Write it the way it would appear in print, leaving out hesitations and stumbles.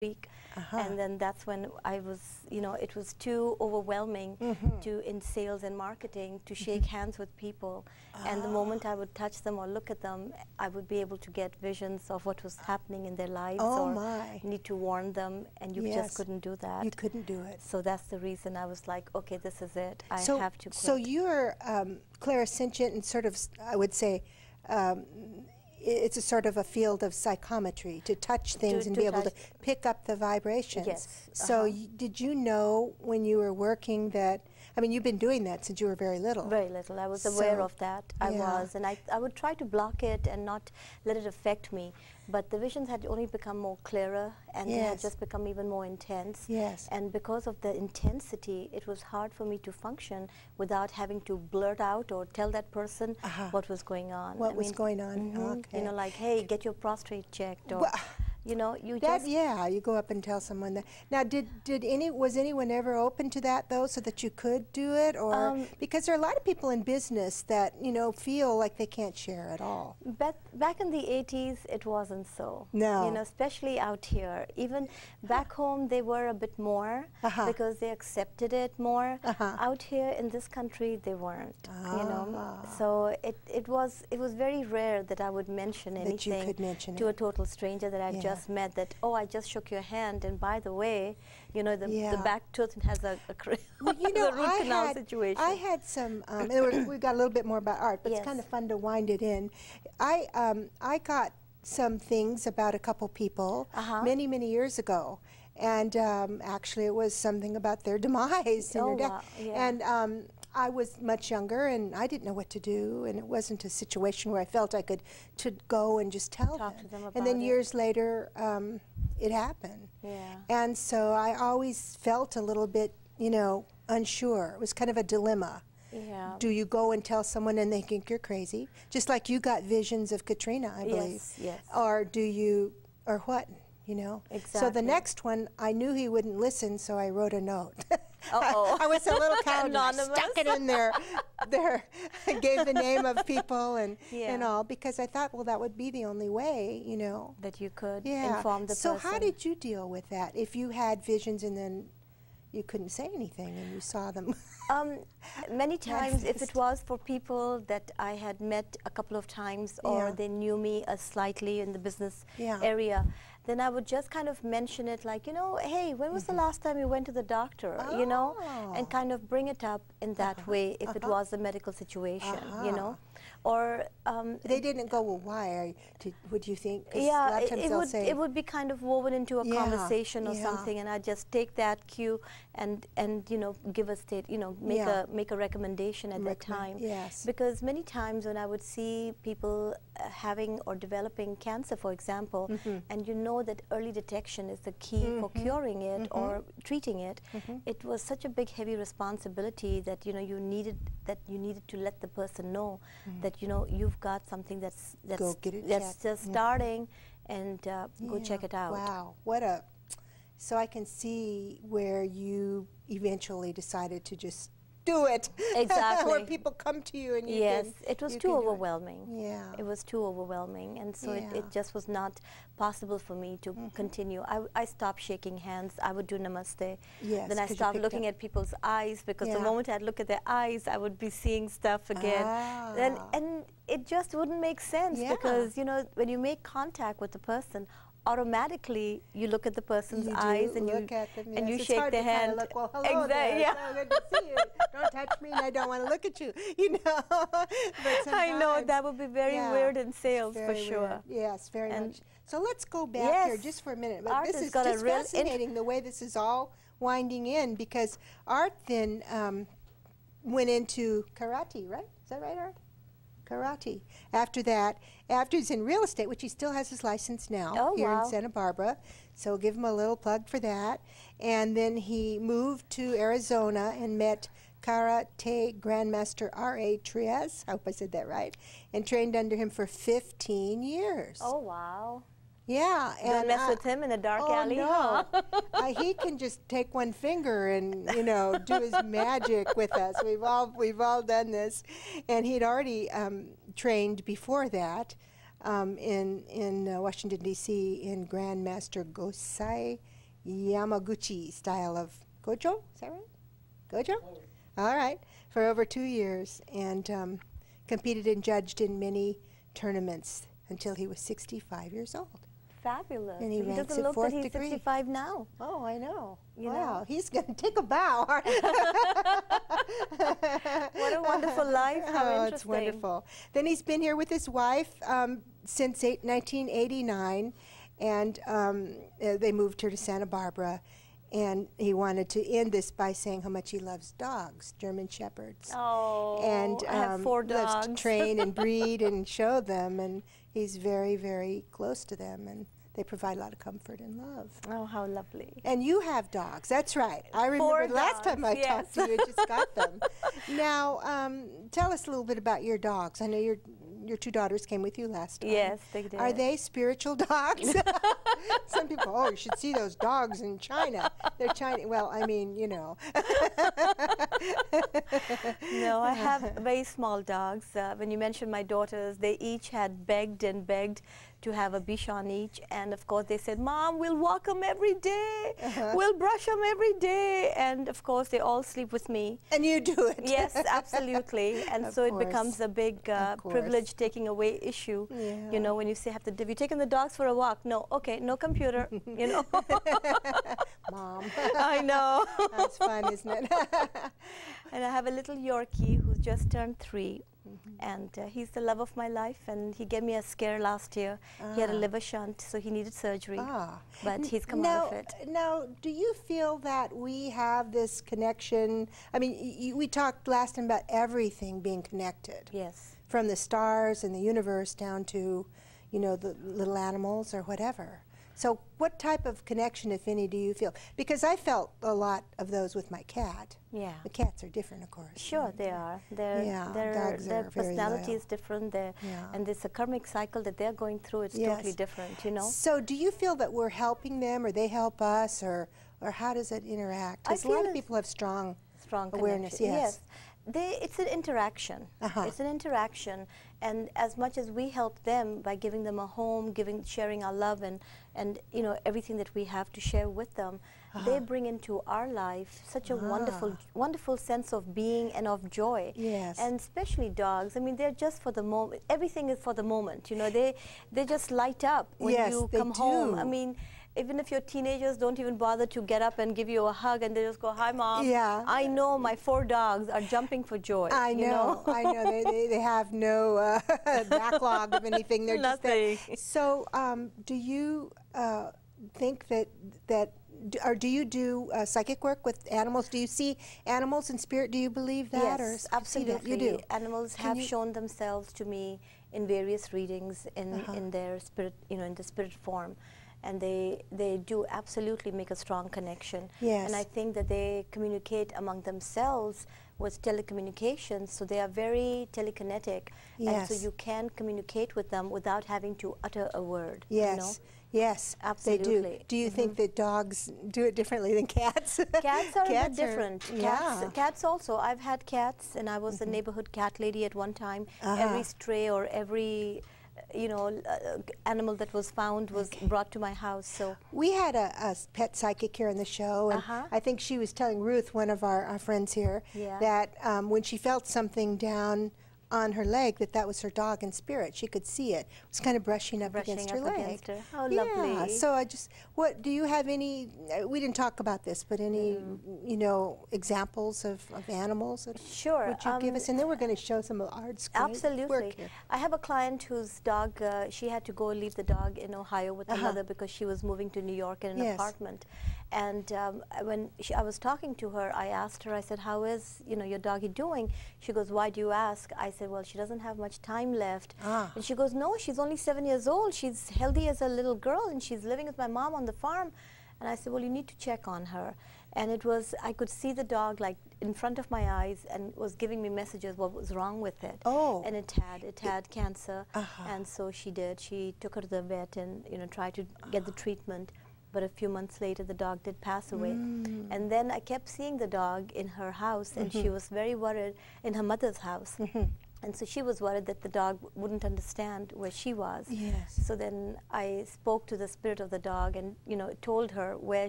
week. And then that's when I was, you know, it was too overwhelming to, in sales and marketing, to shake hands with people. And the moment I would touch them or look at them, I would be able to get visions of what was happening in their lives, or need to warn them, and you just couldn't do that. You couldn't do it. So that's the reason I was like, okay, this is it. I have to quit. So you're clairsentient and sort of, I would say, it's a sort of a field of psychometry, to touch things and be able to pick up the vibrations. Yes. So did you know when you were working that, I mean, you've been doing that since you were very little. Very little. I was aware of that. I was. And I would try to block it and not let it affect me. But the visions had only become more clearer, and they had just become even more intense. And because of the intensity, it was hard for me to function without having to blurt out or tell that person what was going on. What was going on. You know, like, hey, get your prostate checked, or you know, you just you go up and tell someone that. Now, was anyone ever open to that though, so that you could do it, or because there are a lot of people in business that, you know, feel like they can't share at all. Back in the 80s, it wasn't so. No. You know, especially out here. Even back home, they were a bit more because they accepted it more. Out here in this country, they weren't. You know, so it was very rare that I would mention anything to a total stranger that I just met. That, oh, I just shook your hand, and by the way, you know, the back tooth has a well, you know, root canal situation. I had some. We've got a little bit more about art, but it's kind of fun to wind it in. I got some things about a couple people many years ago, and actually it was something about their demise and their death. And I was much younger, and I didn't know what to do, and it wasn't a situation where I felt I could go and just tell them. And then years later, it happened. And so I always felt a little bit, you know, unsure. It was kind of a dilemma. Do you go and tell someone and they think you're crazy? Just like you got visions of Katrina, I believe. Or do you, or what, you know? So the next one, I knew he wouldn't listen, so I wrote a note. I was a little coward. Stuck it in there. I gave the name of people and all, because I thought, well, that would be the only way, you know, that you could inform the person. So how did you deal with that? If you had visions and then you couldn't say anything and you saw them? Many times, if it was for people that I had met a couple of times, or they knew me slightly in the business area, then I would just kind of mention it, like, you know, hey, when was the last time you went to the doctor, you know, and kind of bring it up in that way if it was a medical situation, you know. Or they didn't go, well, why? Would you think? Yeah, it would be kind of woven into a conversation or something, and I just take that cue and you know, give a state, you know, make a recommendation at that time. Because many times when I would see people having or developing cancer, for example, and you know that early detection is the key for curing it or treating it, it was such a big, heavy responsibility that, you know, you needed to let the person know that, you know, you've got something that's just starting, and go check it out. Wow, what a, so I can see where you eventually decided to just do it. Exactly. Where people come to you and you it was too overwhelming. It was too overwhelming, and so it just was not possible for me to continue. I stopped shaking hands. I would do namaste. Then I stopped looking at people's eyes, because the moment I'd look at their eyes, I would be seeing stuff again. And it just wouldn't make sense, because, you know, when you make contact with the person, automatically you look at the person's eyes and you shake their hand. Look, well, hello there. So good to see you. Don't touch me, and I don't want to look at you. You know. But I know that would be very weird in sales, for sure. Yes, very much. So let's go back here just for a minute. But this is just fascinating the way this is all winding in, because Art then went into karate, right? Is that right, Art? Karate. After that, after he's in real estate, which he still has his license now here in Santa Barbara, so give him a little plug for that. And then he moved to Arizona and met Karate Grandmaster R.A. Trias, I hope I said that right, and trained under him for 15 years. Oh, wow. Yeah. Don't mess with him in a dark alley. No. He can just take one finger and, you know, do his magic with us. We've all done this. And he'd already trained before that in Washington, D.C. in Grandmaster Gosai Yamaguchi style of Gojo. Is that right? Gojo? All right. For over 2 years, and competed and judged in many tournaments until he was 65 years old. Fabulous. And he doesn't look that he's 65 now. Oh, I know. You wow, know? He's going to take a bow. What a wonderful life. How interesting. It's wonderful. Then he's been here with his wife since 1989, and they moved here to Santa Barbara. And he wanted to end this by saying how much he loves dogs, German Shepherds. Oh, and I have 4 dogs. Loves to train and breed and show them, and he's very, very close to them, and they provide a lot of comfort and love. Oh, how lovely. And you have dogs, that's right. I remember the last time I talked to you, you just got them. Now, tell us a little bit about your dogs. I know your 2 daughters came with you last time. Yes, they did. Are they spiritual dogs? Some people, oh, you should see those dogs in China. They're Chinese. Well, I mean, you know. No, I have very small dogs. When you mentioned my daughters, they each had begged and begged to have a Bichon each, and of course they said, Mom, we'll walk them every day, we'll brush them every day, and of course they all sleep with me. And you do it. Yes, absolutely. And so it becomes a big privilege taking away issue. Yeah. You know, when you say, have you taken the dogs for a walk? No, okay, no computer, you know. Mom. I know. That's fun, isn't it? And I have a little Yorkie who's just turned 3. And he's the love of my life, and he gave me a scare last year. He had a liver shunt, so he needed surgery, but he's come out of it. Now, do you feel that we have this connection? I mean, we talked last time about everything being connected. Yes. From the stars and the universe down to, you know, the little animals or whatever. So what type of connection, if any, do you feel? Because I felt a lot of those with my cat. Yeah. The cats are different, of course. Sure, they are. Their personality is different, and it's a karmic cycle that they're going through. It's totally different, you know. So do you feel that we're helping them, or they help us, or how does it interact? Because a lot of people have strong awareness. Yes. It's an interaction. It's an interaction, and as much as we help them by giving them a home, sharing our love, and you know, everything that we have to share with them, they bring into our life such a wonderful sense of being and of joy. Yes. And especially dogs. I mean, they're just for the moment. Everything is for the moment. You know, they just light up when you come home. I mean, even if your teenagers don't even bother to get up and give you a hug, and they just go, hi, Mom. Yeah. I know my 4 dogs are jumping for joy. I know. You know? I know. They have no backlog of anything. They're Nothing. just there. So do you think that or do you do psychic work with animals? Do you see animals in spirit? Do you believe that? Yes, or absolutely. You do. Animals have shown themselves to me in various readings in their spirit, you know, in the spirit form. And they do absolutely make a strong connection. Yes. And I think that they communicate among themselves with telecommunications, so they are very telekinetic. Yes. And so you can communicate with them without having to utter a word. Yes. You know? Yes, absolutely. They do. Do you think that dogs do it differently than cats? Cats are a bit different. Cats also. I've had cats, and I was the neighborhood cat lady at one time. Every stray or every animal that was found was brought to my house. So we had a pet psychic here on the show, and I think she was telling Ruth, one of our friends here, that when she felt something down on her leg, that was her dog in spirit. She could see it. It was kind of brushing up against her leg. How lovely. So what do you have any, we didn't talk about this, but any, you know, examples of animals that would you give us? And then we're going to show some of Art's work here. I have a client whose dog, she had to go leave the dog in Ohio with her mother because she was moving to New York in an apartment. And when I was talking to her, I asked her, I said, how is, you know, your doggy doing? She goes, why do you ask? I said, well, she doesn't have much time left. And she goes, no, she's only 7 years old. She's healthy as a little girl, and she's living with my mom on the farm. And I said, well, you need to check on her. And it was, I could see the dog like in front of my eyes, and was giving me messages what was wrong with it. And it had cancer. And so she took her to the vet and, you know, tried to get the treatment. But a few months later, the dog did pass away. And then I kept seeing the dog in her house, and she was very worried in her mother's house. And so she was worried that the dog wouldn't understand where she was. So then I spoke to the spirit of the dog and, you know, told her where